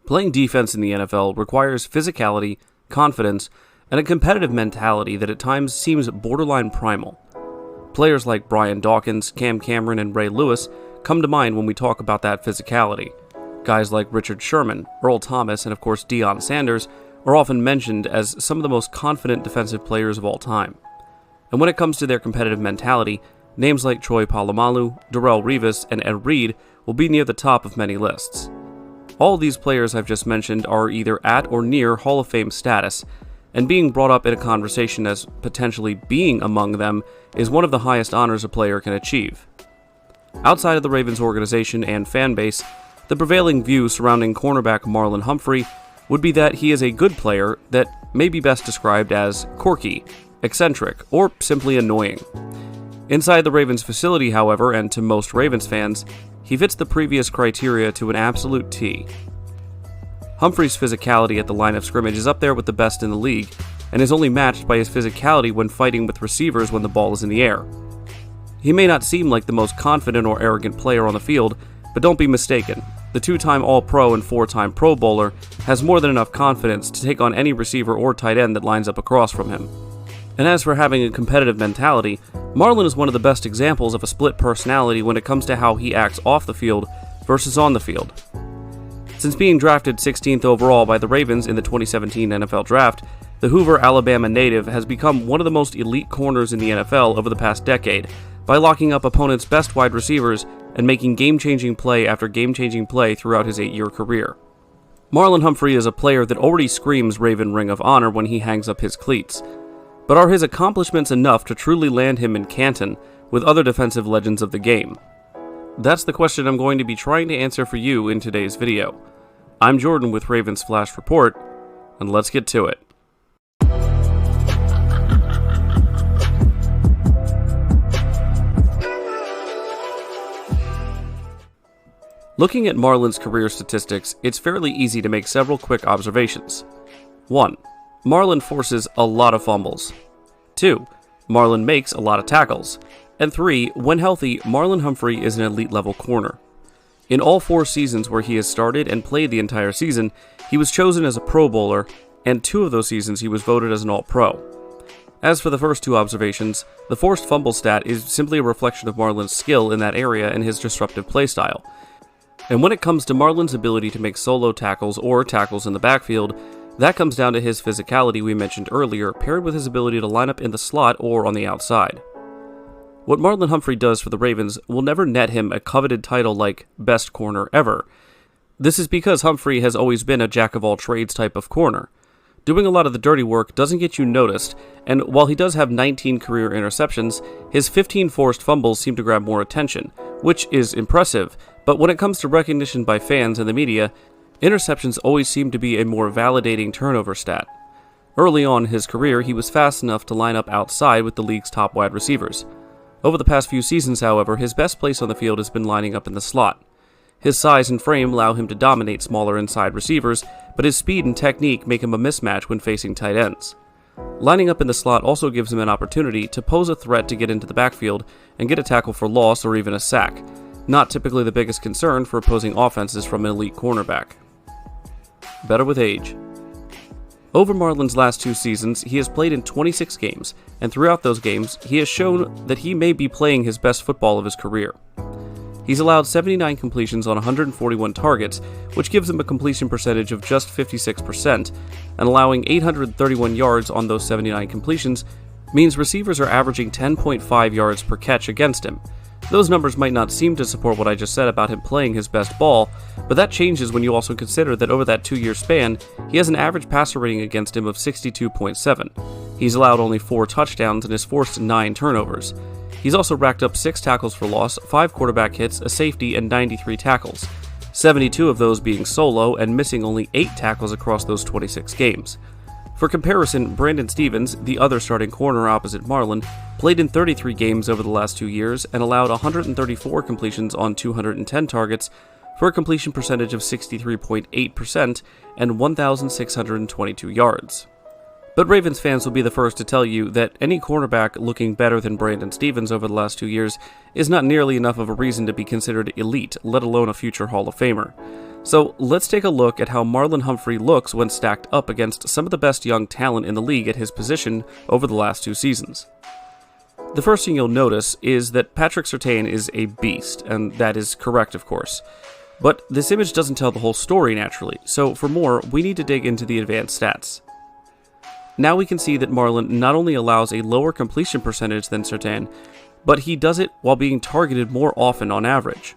Playing defense in the NFL requires physicality, confidence, and a competitive mentality that at times seems borderline primal. Players like Brian Dawkins, Cam Cameron, and Ray Lewis come to mind when we talk about that physicality. Guys like Richard Sherman, Earl Thomas, and of course Deion Sanders are often mentioned as some of the most confident defensive players of all time. And when it comes to their competitive mentality, names like Troy Polamalu, Darrelle Revis, and Ed Reed will be near the top of many lists. All these players I've just mentioned are either at or near Hall of Fame status, and being brought up in a conversation as potentially being among them is one of the highest honors a player can achieve. Outside of the Ravens organization and fan base, the prevailing view surrounding cornerback Marlon Humphrey would be that he is a good player that may be best described as quirky, eccentric, or simply annoying. Inside the Ravens facility, however, and to most Ravens fans, he fits the previous criteria to an absolute T. Humphrey's physicality at the line of scrimmage is up there with the best in the league, and is only matched by his physicality when fighting with receivers when the ball is in the air. He may not seem like the most confident or arrogant player on the field, but don't be mistaken. The two-time All-Pro and four-time Pro Bowler has more than enough confidence to take on any receiver or tight end that lines up across from him. And as for having a competitive mentality, Marlon is one of the best examples of a split personality when it comes to how he acts off the field versus on the field. Since being drafted 16th overall by the Ravens in the 2017 NFL Draft, the Hoover, Alabama native has become one of the most elite corners in the NFL over the past decade by locking up opponents' best wide receivers and making game-changing play after game-changing play throughout his 8-year career. Marlon Humphrey is a player that already screams Raven Ring of Honor when he hangs up his cleats. But are his accomplishments enough to truly land him in Canton with other defensive legends of the game? That's the question I'm going to be trying to answer for you in today's video. I'm Jordan with Ravens Flash Report, and let's get to it. Looking at Marlon's career statistics, it's fairly easy to make several quick observations. 1. Marlon forces a lot of fumbles. 2. Marlon makes a lot of tackles. And 3. When healthy, Marlon Humphrey is an elite-level corner. In all 4 seasons where he has started and played the entire season, he was chosen as a Pro Bowler, and 2 of those seasons he was voted as an All-Pro. As for the first 2 observations, the forced fumble stat is simply a reflection of Marlon's skill in that area and his disruptive playstyle. And when it comes to Marlon's ability to make solo tackles or tackles in the backfield, that comes down to his physicality we mentioned earlier, paired with his ability to line up in the slot or on the outside. What Marlon Humphrey does for the Ravens will never net him a coveted title like best corner ever. This is because Humphrey has always been a jack-of-all-trades type of corner. Doing a lot of the dirty work doesn't get you noticed, and while he does have 19 career interceptions, his 15 forced fumbles seem to grab more attention, which is impressive, but when it comes to recognition by fans and the media, interceptions always seem to be a more validating turnover stat. Early on in his career, he was fast enough to line up outside with the league's top wide receivers. Over the past few seasons, however, his best place on the field has been lining up in the slot. His size and frame allow him to dominate smaller inside receivers, but his speed and technique make him a mismatch when facing tight ends. Lining up in the slot also gives him an opportunity to pose a threat to get into the backfield and get a tackle for loss or even a sack, not typically the biggest concern for opposing offenses from an elite cornerback. Better with age. Over Marlon's last 2 seasons, he has played in 26 games, and throughout those games, he has shown that he may be playing his best football of his career. He's allowed 79 completions on 141 targets, which gives him a completion percentage of just 56%, and allowing 831 yards on those 79 completions means receivers are averaging 10.5 yards per catch against him. Those numbers might not seem to support what I just said about him playing his best ball, but that changes when you also consider that over that 2-year span, he has an average passer rating against him of 62.7. He's allowed only 4 touchdowns and has forced 9 turnovers. He's also racked up 6 tackles for loss, 5 quarterback hits, a safety, and 93 tackles, 72 of those being solo and missing only 8 tackles across those 26 games. For comparison, Brandon Stephens, the other starting corner opposite Marlon, played in 33 games over the last 2 years and allowed 134 completions on 210 targets for a completion percentage of 63.8% and 1,622 yards. But Ravens fans will be the first to tell you that any cornerback looking better than Brandon Stephens over the last 2 years is not nearly enough of a reason to be considered elite, let alone a future Hall of Famer. So let's take a look at how Marlon Humphrey looks when stacked up against some of the best young talent in the league at his position over the last 2 seasons. The first thing you'll notice is that Patrick Surtain is a beast, and that is correct, of course. But this image doesn't tell the whole story naturally, so for more, we need to dig into the advanced stats. Now we can see that Marlon not only allows a lower completion percentage than Surtain, but he does it while being targeted more often on average.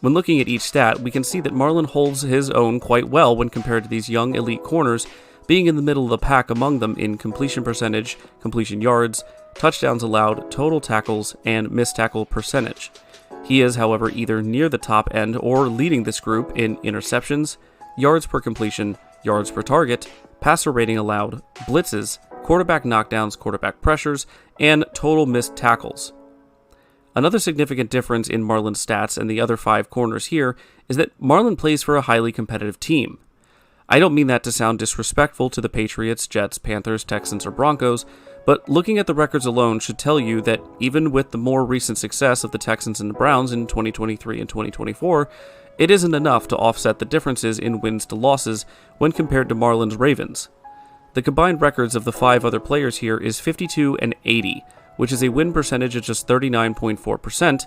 When looking at each stat, we can see that Marlon holds his own quite well when compared to these young elite corners, being in the middle of the pack among them in completion percentage, completion yards, touchdowns allowed, total tackles, and missed tackle percentage. He is, however, either near the top end or leading this group in interceptions, yards per completion, yards per target, passer rating allowed, blitzes, quarterback knockdowns, quarterback pressures, and total missed tackles. Another significant difference in Marlon's stats and the other 5 corners here is that Marlon plays for a highly competitive team. I don't mean that to sound disrespectful to the Patriots, Jets, Panthers, Texans, or Broncos, but looking at the records alone should tell you that even with the more recent success of the Texans and the Browns in 2023 and 2024, it isn't enough to offset the differences in wins to losses when compared to Marlon's Ravens. The combined records of the 5 other players here is 52 and 80, which is a win percentage of just 39.4%,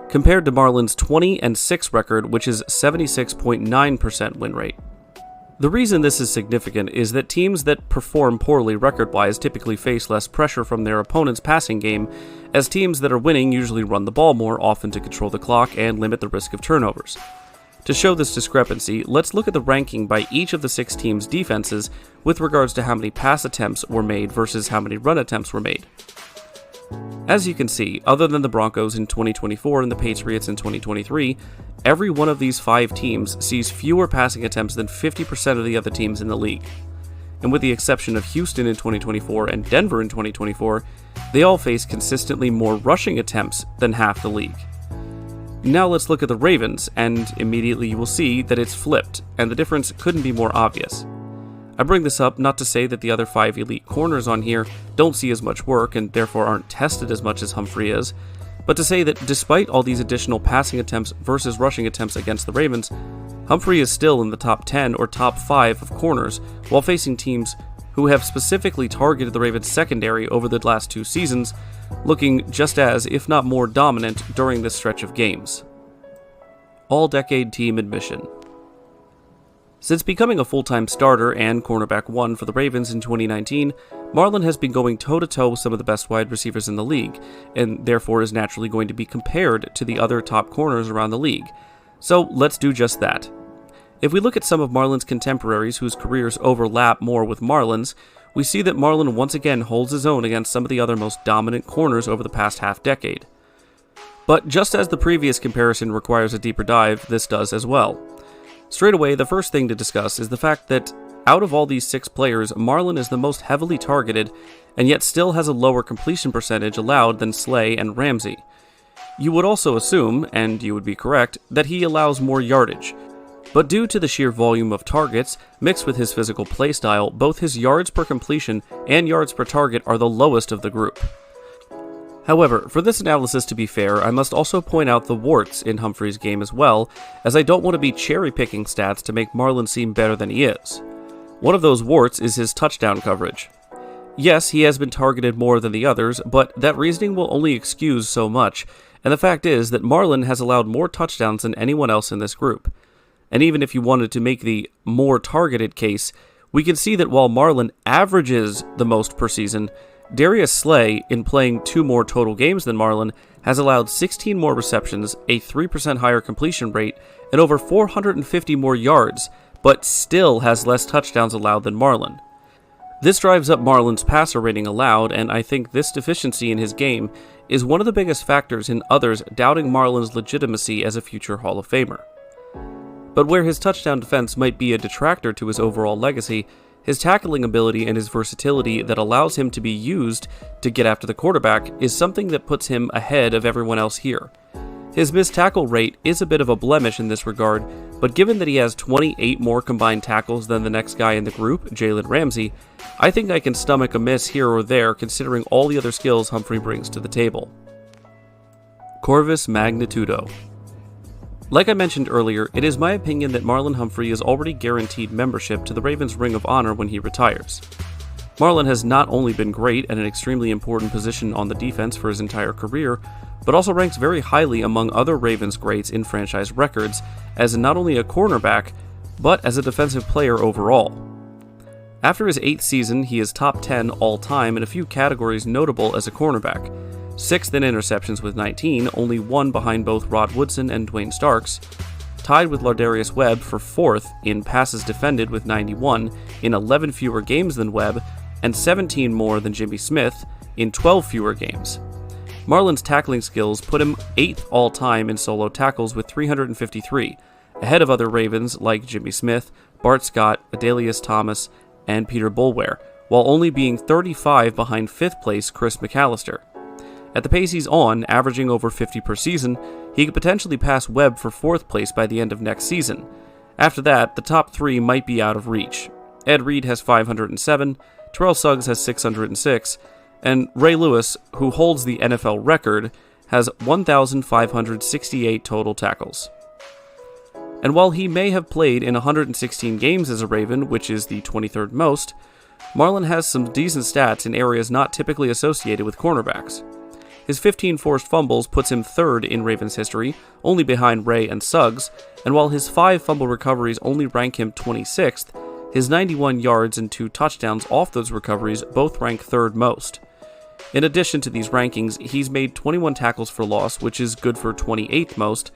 compared to Marlon's 20 and 6 record, which is 76.9% win rate. The reason this is significant is that teams that perform poorly record-wise typically face less pressure from their opponent's passing game, as teams that are winning usually run the ball more often to control the clock and limit the risk of turnovers. To show this discrepancy, let's look at the ranking by each of the 6 teams' defenses with regards to how many pass attempts were made versus how many run attempts were made. As you can see, other than the Broncos in 2024 and the Patriots in 2023, every one of these 5 teams sees fewer passing attempts than 50% of the other teams in the league. And with the exception of Houston in 2024 and Denver in 2024, they all face consistently more rushing attempts than half the league. Now let's look at the Ravens, and immediately you will see that it's flipped, and the difference couldn't be more obvious. I bring this up not to say that the other 5 elite corners on here don't see as much work and therefore aren't tested as much as Humphrey is, but to say that despite all these additional passing attempts versus rushing attempts against the Ravens, Humphrey is still in the top 10 or top 5 of corners while facing teams who have specifically targeted the Ravens secondary over the last 2 seasons, looking just as, if not more dominant, during this stretch of games. All-decade team admission. Since becoming a full-time starter and cornerback 1 for the Ravens in 2019, Marlon has been going toe-to-toe with some of the best wide receivers in the league, and therefore is naturally going to be compared to the other top corners around the league. So let's do just that. If we look at some of Marlon's contemporaries whose careers overlap more with Marlon's, we see that Marlon once again holds his own against some of the other most dominant corners over the past half-decade. But just as the previous comparison requires a deeper dive, this does as well. Straight away, the first thing to discuss is the fact that out of all these 6 players, Marlon is the most heavily targeted and yet still has a lower completion percentage allowed than Slay and Ramsey. You would also assume, and you would be correct, that he allows more yardage. But due to the sheer volume of targets, mixed with his physical playstyle, both his yards per completion and yards per target are the lowest of the group. However, for this analysis to be fair, I must also point out the warts in Humphrey's game as well, as I don't want to be cherry-picking stats to make Marlon seem better than he is. One of those warts is his touchdown coverage. Yes, he has been targeted more than the others, but that reasoning will only excuse so much, and the fact is that Marlon has allowed more touchdowns than anyone else in this group. And even if you wanted to make the more targeted case, we can see that while Marlon averages the most per season, Darius Slay, in playing 2 more total games than Marlon, has allowed 16 more receptions, a 3% higher completion rate, and over 450 more yards, but still has less touchdowns allowed than Marlon. This drives up Marlon's passer rating allowed, and I think this deficiency in his game is one of the biggest factors in others doubting Marlon's legitimacy as a future Hall of Famer. But where his touchdown defense might be a detractor to his overall legacy, his tackling ability and his versatility that allows him to be used to get after the quarterback is something that puts him ahead of everyone else here. His missed tackle rate is a bit of a blemish in this regard, but given that he has 28 more combined tackles than the next guy in the group, Jalen Ramsey, I think I can stomach a miss here or there considering all the other skills Humphrey brings to the table. Corvus Magnitudo. Like I mentioned earlier, it is my opinion that Marlon Humphrey is already guaranteed membership to the Ravens' Ring of Honor when he retires. Marlon has not only been great at an extremely important position on the defense for his entire career, but also ranks very highly among other Ravens greats in franchise records as not only a cornerback, but as a defensive player overall. After his 8th season, he is top 10 all-time in a few categories notable as a cornerback. 6th in interceptions with 19, only one behind both Rod Woodson and Dwayne Starks, tied with Lardarius Webb for 4th in passes defended with 91 in 11 fewer games than Webb, and 17 more than Jimmy Smith in 12 fewer games. Marlon's tackling skills put him 8th all-time in solo tackles with 353, ahead of other Ravens like Jimmy Smith, Bart Scott, Adalius Thomas, and Peter Boulware, while only being 35 behind 5th place Chris McAllister. At the pace he's on, averaging over 50 per season, he could potentially pass Webb for 4th place by the end of next season. After that, the top 3 might be out of reach. Ed Reed has 507, Terrell Suggs has 606, and Ray Lewis, who holds the NFL record, has 1,568 total tackles. And while he may have played in 116 games as a Raven, which is the 23rd most, Marlon has some decent stats in areas not typically associated with cornerbacks. His 15 forced fumbles puts him 3rd in Ravens history, only behind Ray and Suggs, and while his 5 fumble recoveries only rank him 26th, his 91 yards and 2 touchdowns off those recoveries both rank 3rd most. In addition to these rankings, he's made 21 tackles for loss, which is good for 28th most,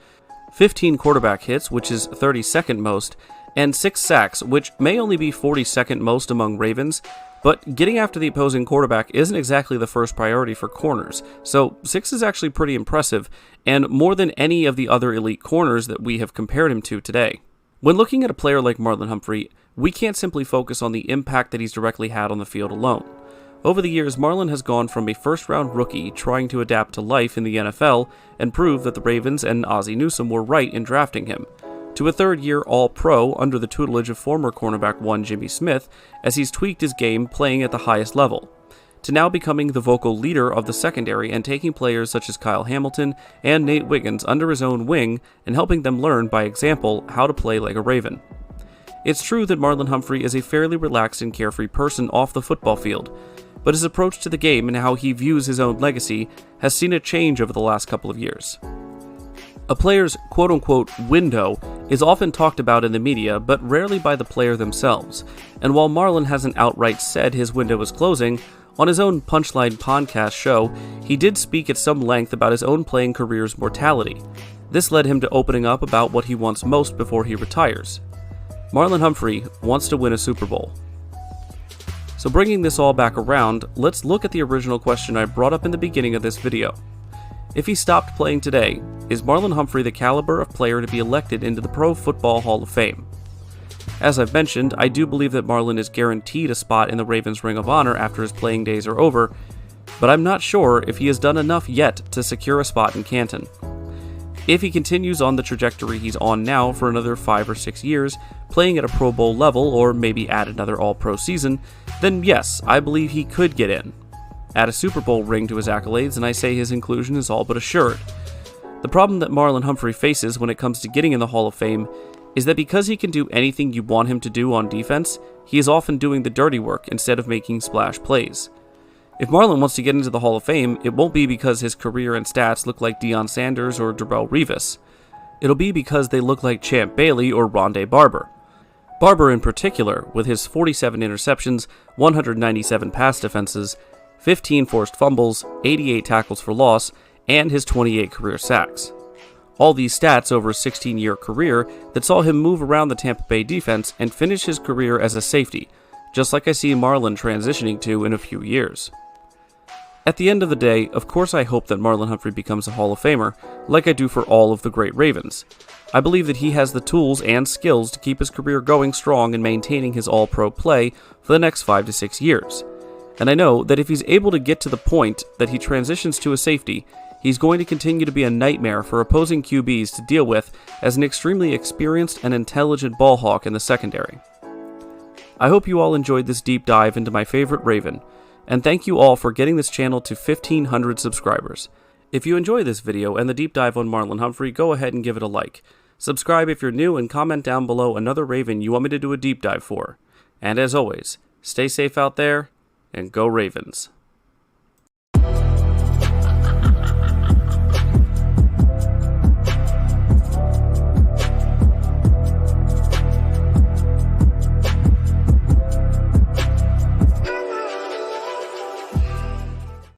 15 quarterback hits, which is 32nd most, and 6 sacks, which may only be 42nd most among Ravens, but getting after the opposing quarterback isn't exactly the first priority for corners, so 6 is actually pretty impressive, and more than any of the other elite corners that we have compared him to today. When looking at a player like Marlon Humphrey, we can't simply focus on the impact that he's directly had on the field alone. Over the years, Marlon has gone from a first-round rookie trying to adapt to life in the NFL and prove that the Ravens and Ozzie Newsome were right in drafting him, to a third-year All-Pro under the tutelage of former cornerback 1 Jimmy Smith as he's tweaked his game playing at the highest level, to now becoming the vocal leader of the secondary and taking players such as Kyle Hamilton and Nate Wiggins under his own wing and helping them learn by example how to play like a Raven. It's true that Marlon Humphrey is a fairly relaxed and carefree person off the football field, but his approach to the game and how he views his own legacy has seen a change over the last couple of years. A player's quote-unquote window is often talked about in the media, but rarely by the player themselves, and while Marlon hasn't outright said his window is closing, on his own Punchline podcast show, he did speak at some length about his own playing career's mortality. This led him to opening up about what he wants most before he retires. Marlon Humphrey wants to win a Super Bowl. So bringing this all back around, let's look at the original question I brought up in the beginning of this video. If he stopped playing today, is Marlon Humphrey the caliber of player to be elected into the Pro Football Hall of Fame? As I've mentioned, I do believe that Marlon is guaranteed a spot in the Ravens' Ring of Honor after his playing days are over, but I'm not sure if he has done enough yet to secure a spot in Canton. If he continues on the trajectory he's on now for another 5 or 6 years, playing at a Pro Bowl level or maybe add another All-Pro season, then yes, I believe he could get in. Add a Super Bowl ring to his accolades and I say his inclusion is all but assured. The problem that Marlon Humphrey faces when it comes to getting in the Hall of Fame is that because he can do anything you want him to do on defense, he is often doing the dirty work instead of making splash plays. If Marlon wants to get into the Hall of Fame, it won't be because his career and stats look like Deion Sanders or Darrelle Revis. It'll be because they look like Champ Bailey or Rondé Barber. Barber in particular, with his 47 interceptions, 197 pass defenses, 15 forced fumbles, 88 tackles for loss, and his 28 career sacks. All these stats over a 16-year career that saw him move around the Tampa Bay defense and finish his career as a safety, just like I see Marlon transitioning to in a few years. At the end of the day, of course I hope that Marlon Humphrey becomes a Hall of Famer, like I do for all of the great Ravens. I believe that he has the tools and skills to keep his career going strong and maintaining his All-Pro play for the next 5 to 6 years. And I know that if he's able to get to the point that he transitions to a safety, he's going to continue to be a nightmare for opposing QBs to deal with as an extremely experienced and intelligent ball hawk in the secondary. I hope you all enjoyed this deep dive into my favorite Raven, and thank you all for getting this channel to 1,500 subscribers. If you enjoy this video and the deep dive on Marlon Humphrey, go ahead and give it a like. Subscribe if you're new and comment down below another Raven you want me to do a deep dive for. And as always, stay safe out there and go Ravens.